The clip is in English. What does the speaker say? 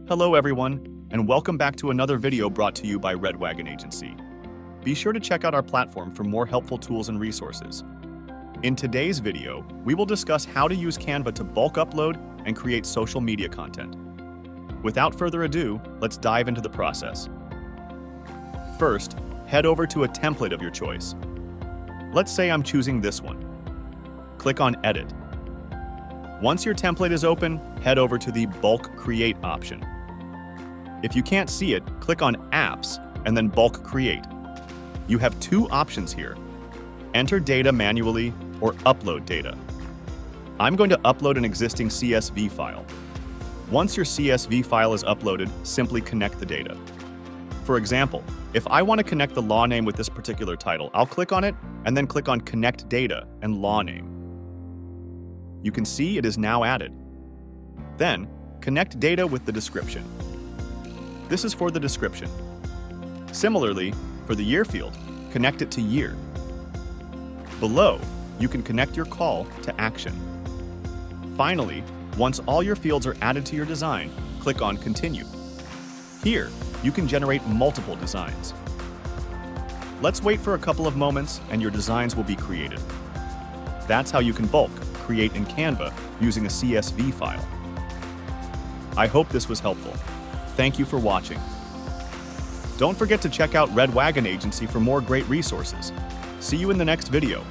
Hello everyone, and welcome back to another video brought to you by Red Wagon Agency. Be sure to check out our platform for more helpful tools and resources. In today's video, we will discuss how to use Canva to bulk upload and create social media content. Without further ado, let's dive into the process. First, head over to a template of your choice. Let's say I'm choosing this one. Click on Edit. Once your template is open, head over to the Bulk Create option. If you can't see it, click on Apps and then Bulk Create. You have two options here: enter data manually or upload data. I'm going to upload an existing CSV file. Once your CSV file is uploaded, simply connect the data. For example, if I want to connect the law name with this particular title, I'll click on it and then click on Connect Data and Law Name. You can see it is now added. Then, connect data with the description. This is for the description. Similarly, for the year field, connect it to year. Below, you can connect your call to action. Finally, once all your fields are added to your design, click on Continue. Here, you can generate multiple designs. Let's wait for a couple of moments and your designs will be created. That's how you can bulk create in Canva using a CSV file. I hope this was helpful. Thank you for watching. Don't forget to check out Red Wagon Agency for more great resources. See you in the next video.